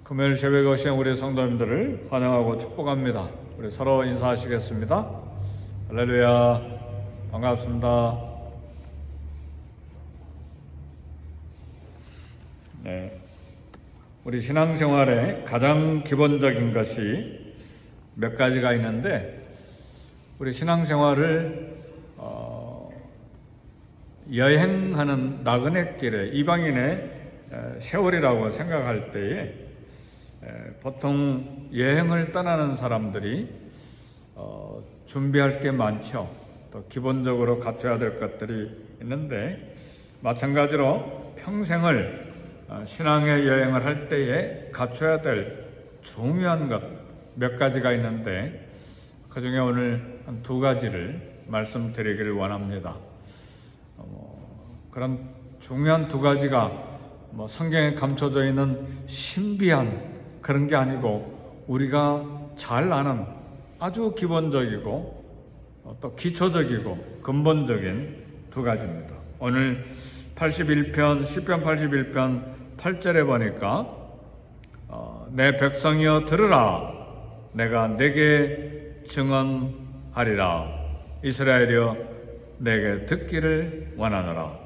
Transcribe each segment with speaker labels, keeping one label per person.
Speaker 1: 금요일 새벽에 오신 우리 성도님들을 환영하고 축복합니다. 우리 서로 인사하시겠습니다. 할렐루야, 반갑습니다. 네, 우리 신앙생활에 가장 기본적인 것이 몇 가지가 있는데, 우리 신앙생활을 여행하는 나그네길에 이방인의 세월이라고 생각할 때에 보통 여행을 떠나는 사람들이 준비할 게 많죠. 또 기본적으로 갖춰야 될 것들이 있는데, 마찬가지로 평생을 신앙의 여행을 할 때에 갖춰야 될 중요한 것 몇 가지가 있는데, 그 중에 오늘 한 두 가지를 말씀드리기를 원합니다. 그런 중요한 두 가지가 성경에 감춰져 있는 신비한 그런 게 아니고, 우리가 잘 아는 아주 기본적이고 또 기초적이고 근본적인 두 가지입니다. 오늘 81편, 시편 81편 8절에 보니까 내 백성이여 들으라, 내가 내게 증언하리라, 이스라엘이여 내게 듣기를 원하노라.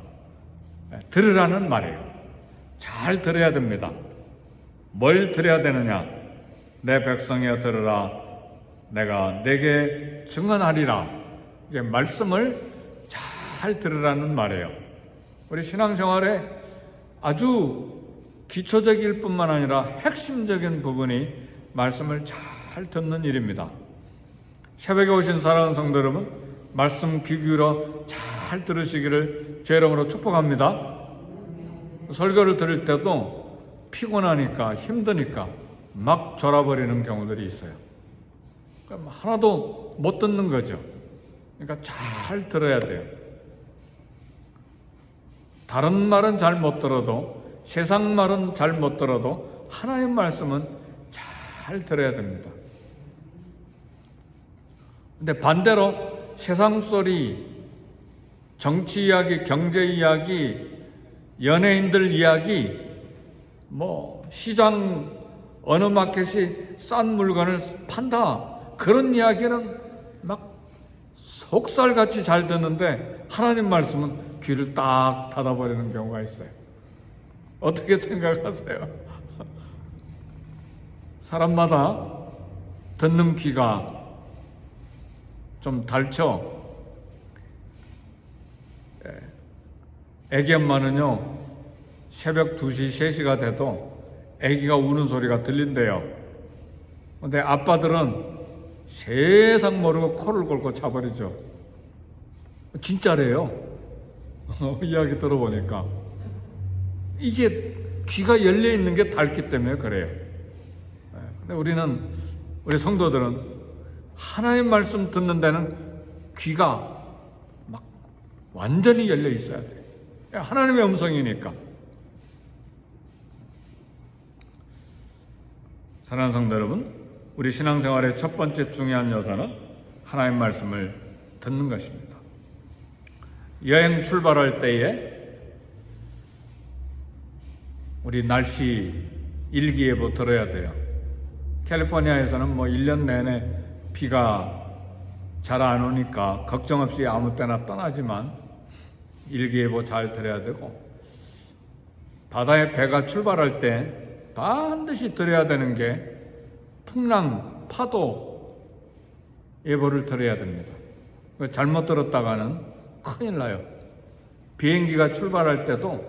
Speaker 1: 들으라는 말이에요. 잘 들어야 됩니다. 뭘 들어야 되느냐? 내 백성이여 들으라, 내가 내게 증언하리라. 이게 말씀을 잘 들으라는 말이에요. 우리 신앙생활에 아주 기초적일 뿐만 아니라 핵심적인 부분이 말씀을 잘 듣는 일입니다. 새벽에 오신 사랑하는 성도 여러분, 말씀 귀 기울여 잘 들으시기를 제 이름으로 축복합니다. 설교를 들을 때도 피곤하니까 힘드니까 막 졸아버리는 경우들이 있어요. 하나도 못 듣는 거죠. 그러니까 잘 들어야 돼요. 다른 말은 잘 못 들어도, 세상 말은 잘 못 들어도 하나님 말씀은 잘 들어야 됩니다. 근데 반대로 세상 소리, 정치 이야기, 경제 이야기, 연예인들 이야기, 시장 어느 마켓이 싼 물건을 판다, 그런 이야기는 막 속살같이 잘 듣는데 하나님 말씀은 귀를 딱 닫아버리는 경우가 있어요. 어떻게 생각하세요? 사람마다 듣는 귀가 좀 닳죠. 애기 엄마는요, 새벽 2시, 3시가 돼도 애기가 우는 소리가 들린대요. 근데 아빠들은 세상 모르고 코를 골고 자버리죠. 진짜래요. 이야기 들어보니까. 이게 귀가 열려있는 게 닳기 때문에 그래요. 근데 우리 성도들은 하나님 말씀 듣는 데는 귀가 막 완전히 열려 있어야 돼요. 하나님의 음성이니까. 사랑하는 성도 여러분, 우리 신앙생활의 첫 번째 중요한 요소는 하나님 말씀을 듣는 것입니다. 여행 출발할 때에 우리 날씨 일기예보 들어야 돼요. 캘리포니아에서는 1년 내내 비가 잘 안 오니까 걱정 없이 아무 때나 떠나지만 일기예보 잘 들어야 되고, 바다에 배가 출발할 때 반드시 들어야 되는 게 풍랑, 파도 예보를 들어야 됩니다. 잘못 들었다가는 큰일 나요. 비행기가 출발할 때도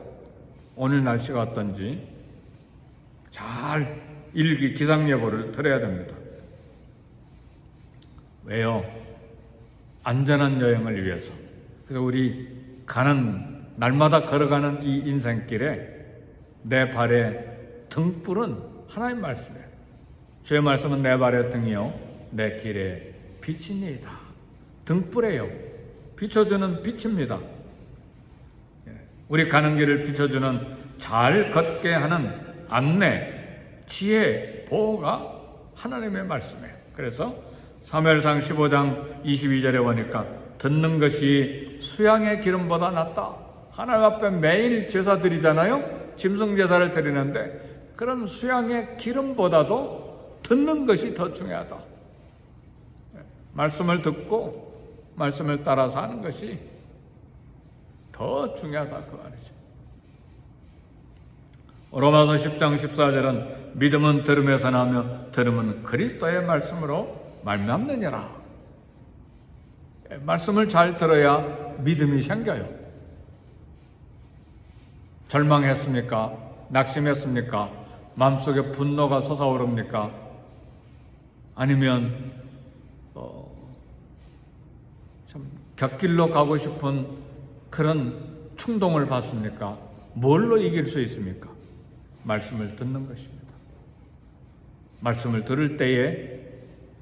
Speaker 1: 오늘 날씨가 어떤지 잘 기상 예보를 들어야 됩니다. 왜요? 안전한 여행을 위해서. 그래서 우리 날마다 걸어가는 이 인생길에 내 발의 등불은 하나님 말씀이에요. 주의 말씀은 내 발의 등이요 내 길의 빛이니이다. 등불이에요. 비춰주는 빛입니다. 우리 가는 길을 비춰주는, 잘 걷게 하는 안내, 지혜, 보호가 하나님의 말씀이에요. 그래서 사무엘상 15장 22절에 보니까 듣는 것이 수양의 기름보다 낫다. 하나님 앞에 매일 제사 드리잖아요. 짐승 제사를 드리는데 그런 수양의 기름보다도 듣는 것이 더 중요하다. 말씀을 듣고 말씀을 따라서 하는 것이 더 중요하다 그 말이죠. 로마서 10장 14절은 믿음은 들음에서 나며 들음은 그리스도의 말씀으로 말미암느니라. 말씀을 잘 들어야 믿음이 생겨요. 절망했습니까? 낙심했습니까? 마음속에 분노가 솟아오릅니까? 아니면 참 곁길로 가고 싶은 그런 충동을 받습니까? 뭘로 이길 수 있습니까? 말씀을 듣는 것입니다. 말씀을 들을 때에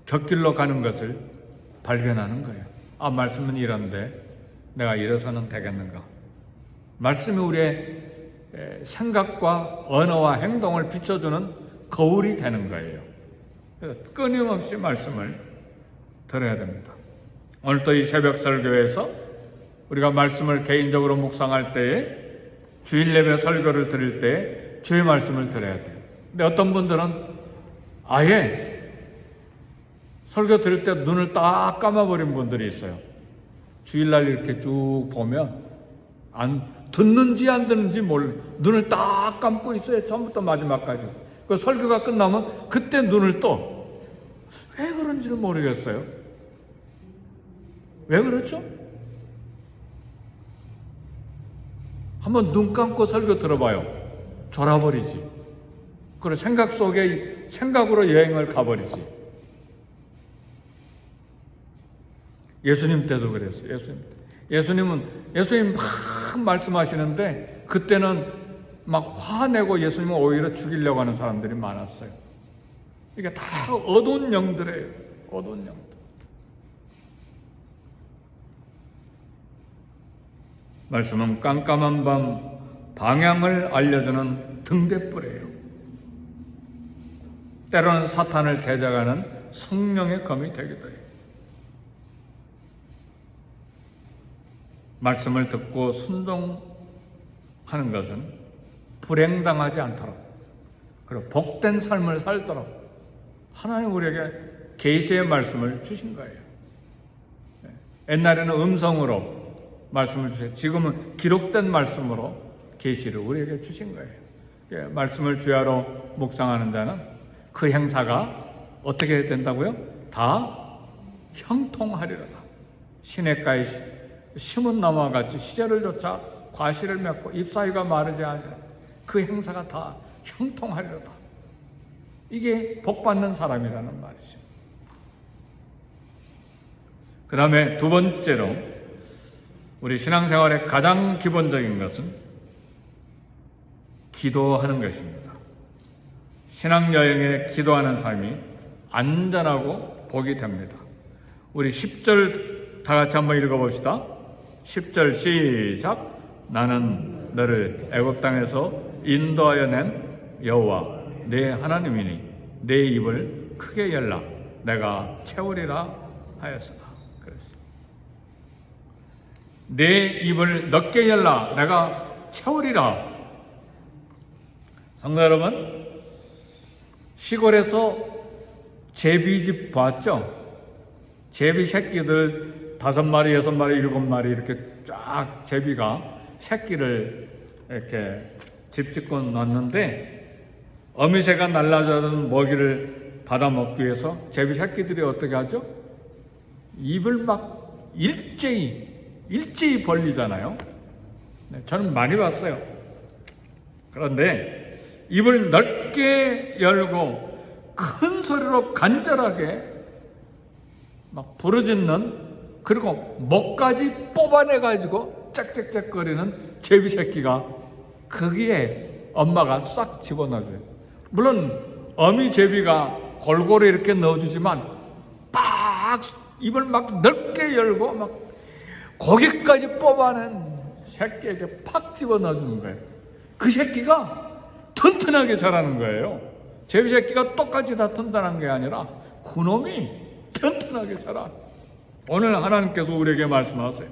Speaker 1: 곁길로 가는 것을 발견하는 거예요. 아, 말씀은 이런데 내가 이래서는 되겠는가? 말씀이 우리의 생각과 언어와 행동을 비춰주는 거울이 되는 거예요. 그래서 끊임없이 말씀을 들어야 됩니다. 오늘도 이 새벽 설교에서 우리가 말씀을 개인적으로 묵상할 때에 주일 예배 설교를 드릴 때 주의 말씀을 들어야 돼요. 근데 어떤 분들은 아예 설교 들을 때 눈을 딱 감아버린 분들이 있어요. 주일날 이렇게 쭉 보면 듣는지 안 듣는지 눈을 딱 감고 있어요. 처음부터 마지막까지. 그 설교가 끝나면 그때 눈을 떠. 왜 그런지는 모르겠어요. 왜 그렇죠? 한번 눈 감고 설교 들어봐요. 졸아버리지. 그리고 생각으로 여행을 가버리지. 예수님 때도 그랬어요. 예수님 막 말씀하시는데 그때는 막 화내고 예수님을 오히려 죽이려고 하는 사람들이 많았어요. 이게 다 어두운 영들이에요. 어두운 영들. 말씀은 깜깜한 밤 방향을 알려주는 등대불이에요. 때로는 사탄을 대적하는 성령의 검이 되기도 해요. 말씀을 듣고 순종하는 것은 불행당하지 않도록 그리고 복된 삶을 살도록 하나님 우리에게 계시의 말씀을 주신 거예요. 옛날에는 음성으로 말씀을 주세요. 지금은 기록된 말씀으로 계시를 우리에게 주신 거예요. 말씀을 주야로 묵상하는 자는 그 행사가 어떻게 된다고요? 다 형통하리로다. 시냇가에 심은 나무와 같이 시절을 쫓아 과실을 맺고 잎사귀가 마르지 아니하리라. 그 행사가 다 형통하리로다. 이게 복받는 사람이라는 말이죠. 그 다음에 두 번째로 우리 신앙생활의 가장 기본적인 것은 기도하는 것입니다. 신앙여행에 기도하는 삶이 안전하고 복이 됩니다. 우리 10절 다 같이 한번 읽어봅시다. 10절 시작. 나는 너를 애굽 땅에서 인도하여 낸 여호와 내 하나님이니 내 입을 크게 열라 내가 채우리라 하였으나. 그랬습니다. 내 입을 넓게 열라 내가 채우리라. 성도 여러분, 시골에서 제비집 봤죠? 제비 새끼들 5마리, 6마리, 7마리 이렇게 쫙 제비가 새끼를 이렇게 집 짓고 놨는데 어미새가 날라가는 먹이를 받아 먹기 위해서 제비 새끼들이 어떻게 하죠? 입을 막 일제히 벌리잖아요. 저는 많이 봤어요. 그런데 입을 넓게 열고 큰 소리로 간절하게 막 부르짖는, 그리고 목까지 뽑아내가지고 짹짹짹거리는 제비 새끼가 거기에 엄마가 싹 집어넣어줘요. 물론 어미 제비가 골고루 이렇게 넣어주지만 딱 입을 막 넓게 열고 막 고기까지 뽑아낸 새끼에게 팍 집어넣어주는 거예요. 그 새끼가 튼튼하게 자라는 거예요. 제비 새끼가 똑같이 다 튼튼한 게 아니라 그놈이 튼튼하게 자라. 오늘 하나님께서 우리에게 말씀하세요.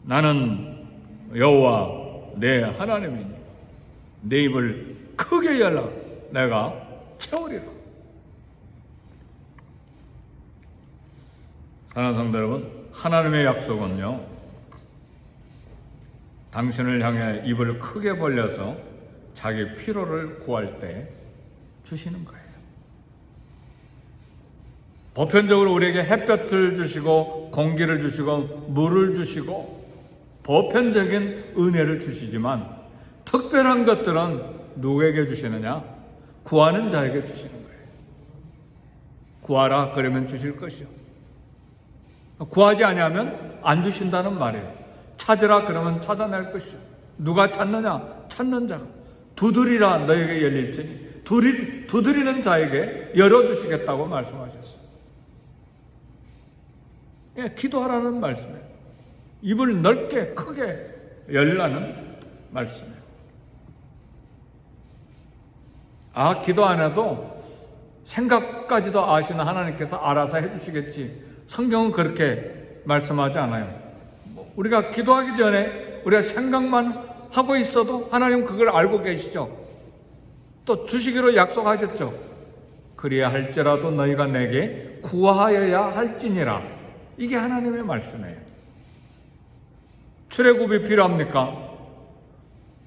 Speaker 1: 나는 여호와 내 하나님이니 내 입을 크게 열라 내가 채우리라. 사랑하는 성도 여러분, 하나님의 약속은요, 당신을 향해 입을 크게 벌려서 자기 필요를 구할 때 주시는 거예요. 보편적으로 우리에게 햇볕을 주시고 공기를 주시고 물을 주시고 보편적인 은혜를 주시지만 특별한 것들은 누구에게 주시느냐? 구하는 자에게 주시는 거예요. 구하라 그러면 주실 것이요. 구하지 아니하면 안 주신다는 말이에요. 찾으라 그러면 찾아낼 것이요. 누가 찾느냐? 찾는 자가. 두드리라 너에게 열릴지니 두드리는 자에게 열어주시겠다고 말씀하셨어요. 예, 기도하라는 말씀이에요. 입을 넓게 크게 열라는 말씀이에요. 기도 안 해도 생각까지도 아시는 하나님께서 알아서 해주시겠지. 성경은 그렇게 말씀하지 않아요. 우리가 기도하기 전에 우리가 생각만 하고 있어도 하나님 그걸 알고 계시죠. 또 주시기로 약속하셨죠. 그리야 할지라도 너희가 내게 구하여야 할지니라. 이게 하나님의 말씀이에요. 출애굽이 필요합니까?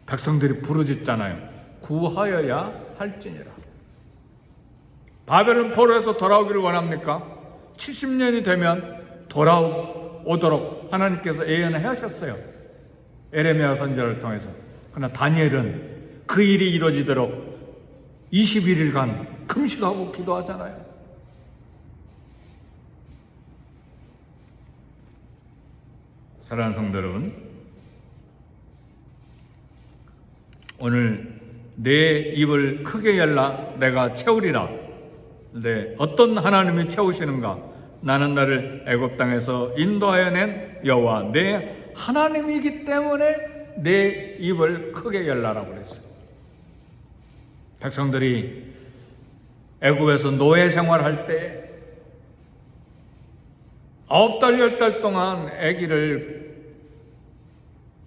Speaker 1: 백성들이 부르짖잖아요. 구하여야 할지니라. 바벨론 포로에서 돌아오기를 원합니까? 70년이 되면 돌아오도록 하나님께서 예언을 하셨어요. 에레미야 선지자를 통해서. 그러나 다니엘은 그 일이 이루어지도록 21일간 금식하고 기도하잖아요. 사랑하는 성도 여러분, 오늘 내 입을 크게 열라 내가 채우리라. 네, 어떤 하나님이 채우시는가? 나는 너를 애굽 땅에서 인도하여 낸 여호와 내 하나님이기 때문에 내 입을 크게 열라라고 그랬어요. 백성들이 애굽에서 노예 생활할 때 9달 10달 동안 아기를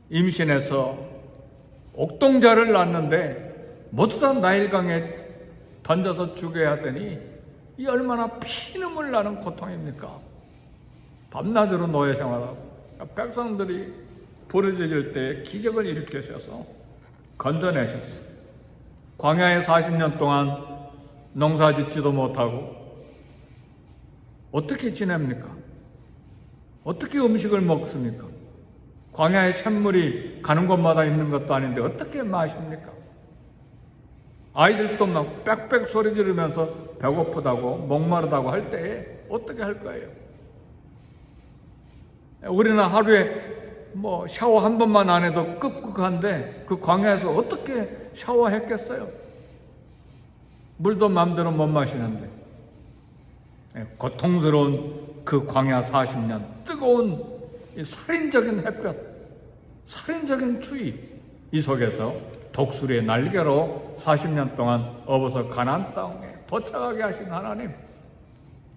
Speaker 1: 임신해서 옥동자를 낳는데 모두 다 나일강에 던져서 죽여야 하더니 이 얼마나 피눈물 나는 고통입니까? 밤낮으로 노예 생활하고 백성들이 부르짖을 때 기적을 일으키셔서 건져내셨어요. 광야에 40년 동안 농사 짓지도 못하고 어떻게 지냅니까? 어떻게 음식을 먹습니까? 광야에 샘물이 가는 곳마다 있는 것도 아닌데 어떻게 마십니까? 아이들도 막 빽빽 소리 지르면서 배고프다고 목마르다고 할 때에 어떻게 할 거예요? 우리는 하루에 샤워 한 번만 안 해도 끄끄한데 그 광야에서 어떻게 샤워했겠어요? 물도 마음대로 못 마시는데 고통스러운 그 광야 40년 뜨거운 이 살인적인 햇볕, 살인적인 추위 이 속에서 독수리의 날개로 40년 동안 업어서 가나안 땅에 도착하게 하신 하나님,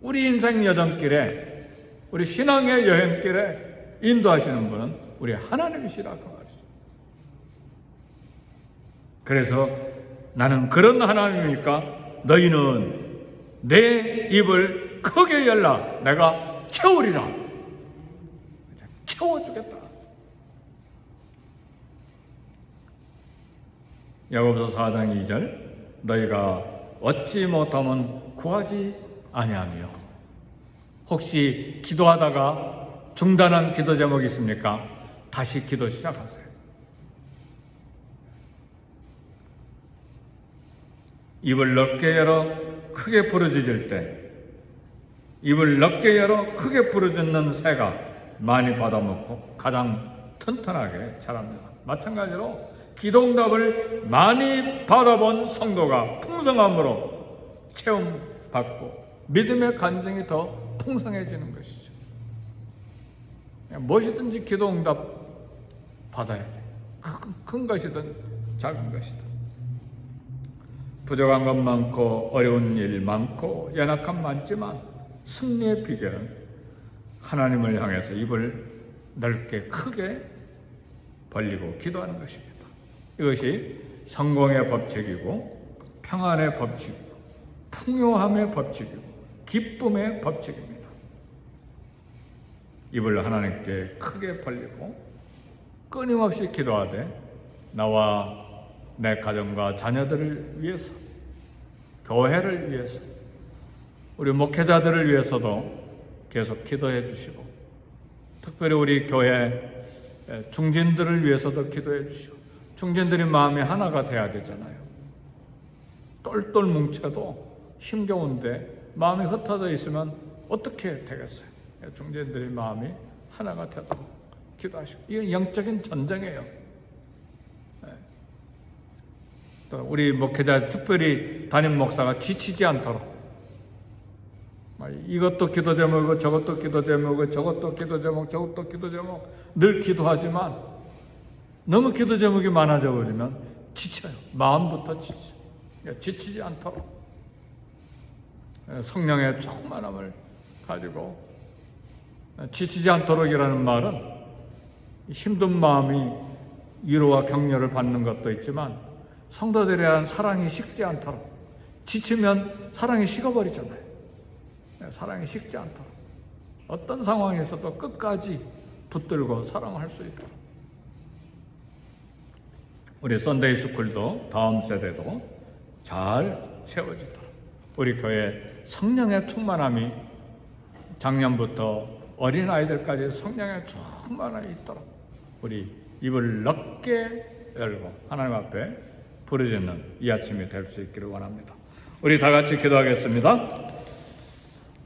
Speaker 1: 우리 인생 여정길에 우리 신앙의 여행길에 인도하시는 분은 우리 하나님이시라고 말이죠. 그래서 나는 그런 하나님이니까 너희는 내 입을 크게 열라 내가 채우리라. 채워주겠다. 야고보서 4장 2절 너희가 얻지 못하면 구하지 아니하며. 혹시 기도하다가 중단한 기도 제목이 있습니까? 다시 기도 시작하세요. 입을 넓게 열어 크게 부르짖을 때 입을 넓게 열어 크게 부르짖는 새가 많이 받아먹고 가장 튼튼하게 자랍니다. 마찬가지로 기도응답을 많이 받아본 성도가 풍성함으로 체험받고 믿음의 간증이 더 풍성해지는 것이죠. 무엇이든지 기도응답 받아야 돼. 큰 것이든 작은 것이든. 부족한 것 많고 어려운 일 많고 연약함 많지만 승리의 비결은 하나님을 향해서 입을 넓게 크게 벌리고 기도하는 것입니다. 이것이 성공의 법칙이고 평안의 법칙이고 풍요함의 법칙이고 기쁨의 법칙입니다. 입을 하나님께 크게 벌리고 끊임없이 기도하되 나와 내 가정과 자녀들을 위해서, 교회를 위해서, 우리 목회자들을 위해서도 계속 기도해 주시고, 특별히 우리 교회 중진들을 위해서도 기도해 주시고, 중진들이 마음이 하나가 돼야 되잖아요. 똘똘 뭉쳐도 힘겨운데 마음이 흩어져 있으면 어떻게 되겠어요? 중진들이 마음이 하나가 되도록 기도하시고, 이건 영적인 전쟁이에요. 또 우리 목회자, 특별히 담임 목사가 지치지 않도록 이것도 기도 제목이고 저것도 기도 제목이고 저것도 기도 제목 저것도 기도 제목 늘 기도하지만 너무 기도 제목이 많아져 버리면 지쳐요. 마음부터 지쳐요. 지치지 않도록 성령의 충만함을 가지고, 지치지 않도록이라는 말은 힘든 마음이 위로와 격려를 받는 것도 있지만 성도들에 대한 사랑이 식지 않도록, 지치면 사랑이 식어버리잖아요. 사랑이 식지 않도록 어떤 상황에서도 끝까지 붙들고 사랑할 수 있도록, 우리 썬데이 스쿨도 다음 세대도 잘 세워지도록, 우리 교회 성령의 충만함이 작년부터 어린아이들까지 성령의 충만함이 있도록 우리 입을 넓게 열고 하나님 앞에 부르짖는 이 아침이 될 수 있기를 원합니다. 우리 다 같이 기도하겠습니다.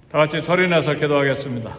Speaker 1: 다 같이 소리 내서 기도하겠습니다.